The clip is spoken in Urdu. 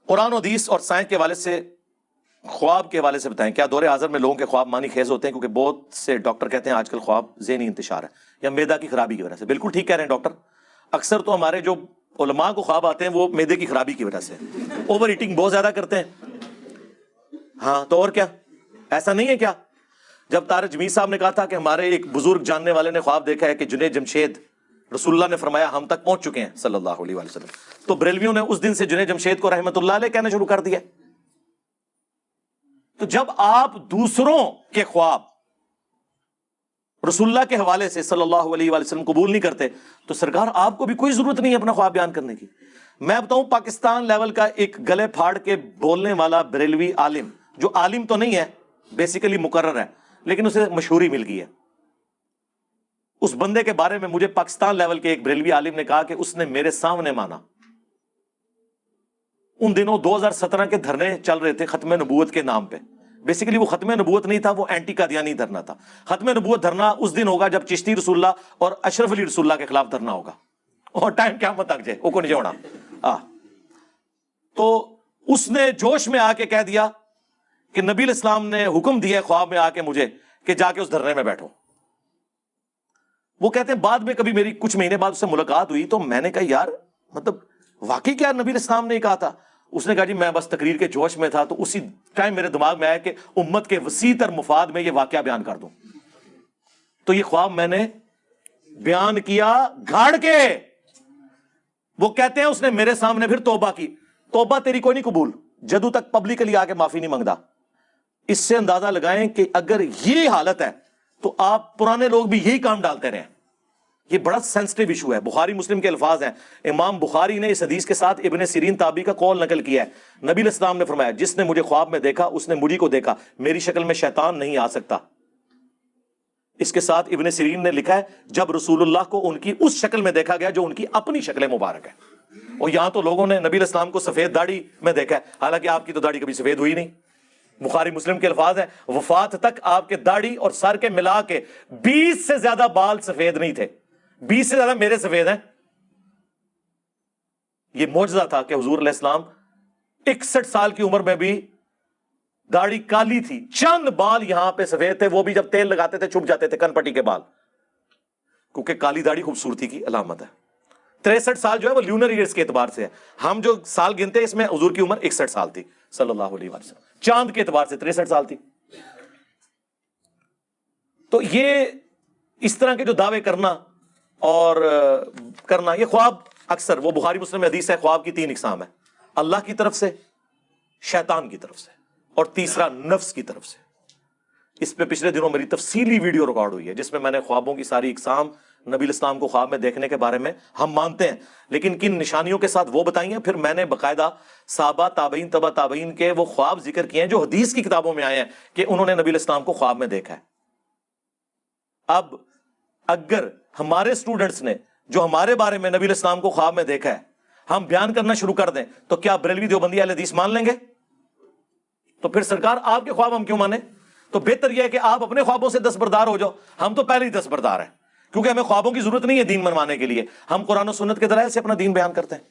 قرآن و حدیث اور سائنس کے حوالے سے، خواب کے حوالے سے بتائیں، کیا دور حاضر میں لوگوں کے خواب معنی خیز ہوتے ہیں؟ کیونکہ بہت سے ڈاکٹر کہتے ہیں آج کل خواب ذہنی انتشار ہے یا معدہ کی خرابی کی وجہ سے۔ بالکل ٹھیک کہہ رہے ہیں ڈاکٹر، اکثر تو ہمارے جو علماء کو خواب آتے ہیں وہ معدے کی خرابی کی وجہ سے، اوور ایٹنگ بہت زیادہ کرتے ہیں۔ ہاں تو اور کیا، ایسا نہیں ہے کیا؟ جب طارق جمیل صاحب نے کہا تھا کہ ہمارے ایک بزرگ جاننے والے نے خواب دیکھا ہے کہ جنید جمشید، رسول اللہ نے فرمایا ہم تک پہنچ چکے ہیں صلی اللہ علیہ وآلہ وسلم، تو بریلویوں نے اس دن سے جنید جمشید کو رحمت اللہ علیہ کہنا شروع کر دیا۔ تو جب آپ دوسروں کے خواب رسول اللہ کے حوالے سے صلی اللہ علیہ وآلہ وسلم قبول نہیں کرتے تو سرکار آپ کو بھی کوئی ضرورت نہیں ہے اپنا خواب بیان کرنے کی۔ میں بتاؤں، پاکستان لیول کا ایک گلے پھاڑ کے بولنے والا بریلوی عالم، جو عالم تو نہیں ہے، بیسیکلی مقرر ہے، لیکن اسے مشہوری مل گئی ہے، اس بندے کے بارے میں مجھے پاکستان لیول کے ایک بریلوی عالم نے کہا کہ اس نے میرے سامنے مانا۔ ان دنوں 2017 کے دھرنے چل رہے تھے ختم نبوت کے نام پہ، بیسیکلی وہ ختم نبوت نہیں تھا، وہ اینٹی قادیانی دھرنا تھا۔ ختم نبوت دھرنا اس دن ہوگا جب چشتی رسول اللہ اور اشرف علی رسول اللہ کے خلاف دھرنا ہوگا، اور ٹائم قیامت تک جائے وہ کو نہیں ہونا۔ تو اس نے جوش میں آ کے کہہ دیا کہ نبی علیہ السلام نے حکم دیا خواب میں آ کے مجھے کہ جا کے اس دھرنے میں بیٹھو۔ وہ کہتے ہیں بعد میں کبھی میری کچھ مہینے بعد اس سے ملاقات ہوئی تو میں نے کہا یار مطلب واقعی کیا نبی علیہ السلام نے ہی کہا تھا؟ اس نے کہا جی میں بس تقریر کے جوش میں تھا، تو اسی ٹائم میرے دماغ میں آیا کہ امت کے وسیع تر مفاد میں یہ واقعہ بیان کر دوں، تو یہ خواب میں نے بیان کیا گھاڑ کے۔ وہ کہتے ہیں اس نے میرے سامنے پھر توبہ کی۔ توبہ تیری کوئی نہیں قبول جدو تک پبلکلی آ کے معافی نہیں مانگتا۔ اس سے اندازہ لگائیں کہ اگر یہ حالت ہے تو آپ پرانے لوگ بھی یہی کام ڈالتے رہے۔ یہ بڑا سینسٹیو ایشو ہے۔ بخاری مسلم کے الفاظ ہیں، امام بخاری نے اس حدیث کے ساتھ ابن سیرین تابعی کا قول نقل کیا ہے۔ نبی علیہ السلام نے فرمایا جس نے مجھے خواب میں دیکھا اس نے مجھے کو دیکھا، میری شکل میں شیطان نہیں آ سکتا۔ اس کے ساتھ ابن سیرین نے لکھا ہے جب رسول اللہ کو ان کی اس شکل میں دیکھا گیا جو ان کی اپنی شکل مبارک ہے۔ اور یہاں تو لوگوں نے نبی علیہ السلام کو سفید داڑھی میں دیکھا ہے، حالانکہ آپ کی تو داڑھی کبھی سفید ہوئی نہیں۔ بخاری مسلم کے الفاظ ہیں وفات تک آپ کے داڑھی اور سر کے ملا کے 20 سے زیادہ بال سفید نہیں تھے، 20 سے زیادہ میرے سفید ہیں۔ یہ معجزہ تھا کہ حضور علیہ السلام 61 سال کی عمر میں بھی داڑھی کالی تھی، چند بال یہاں پہ سفید تھے، وہ بھی جب تیل لگاتے تھے چھپ جاتے تھے، کن پٹی کے بال، کیونکہ کالی داڑھی خوبصورتی کی علامت ہے۔ 63 سال جو ہے وہ لیونر ایئرز کے اعتبار سے ہے، ہم جو سال گنتے ہیں اس میں حضور کی عمر 61 سال تھی صلی اللہ علیہ وسلم، چاند کے اعتبار سے 63 سال تھی۔ تو یہ اس طرح کے جو دعوے کرنا اور کرنا، یہ خواب اکثر وہ بخاری مسلم میں حدیث ہے، خواب کی 3 اقسام ہے، اللہ کی طرف سے، شیطان کی طرف سے، اور تیسرا نفس کی طرف سے۔ اس پہ پچھلے دنوں میری تفصیلی ویڈیو ریکارڈ ہوئی ہے جس میں میں نے خوابوں کی ساری اقسام، نبی علیہ السلام کو خواب میں دیکھنے کے بارے میں ہم مانتے ہیں لیکن کن نشانیوں کے ساتھ وہ بتائی ہیں، پھر میں نے باقاعدہ صحابہ تابعین تبع تابعین کے وہ خواب ذکر کیے ہیں جو حدیث کی کتابوں میں آئے ہیں کہ انہوں نے نبی علیہ السلام کو خواب میں دیکھا ہے۔ اب اگر ہمارے اسٹوڈنٹس نے جو ہمارے بارے میں نبی علیہ السلام کو خواب میں دیکھا ہے ہم بیان کرنا شروع کر دیں تو کیا بریلوی دیوبندی اہل حدیث مان لیں گے؟ تو پھر سرکار آپ کے خواب ہم کیوں مانیں؟ تو بہتر یہ ہے کہ آپ اپنے خوابوں سے دستبردار ہو جاؤ، ہم تو پہلے ہی دستبردار ہیں، کیونکہ ہمیں خوابوں کی ضرورت نہیں ہے دین منوانے کے لیے، ہم قرآن و سنت کے دلائل سے اپنا دین بیان کرتے ہیں۔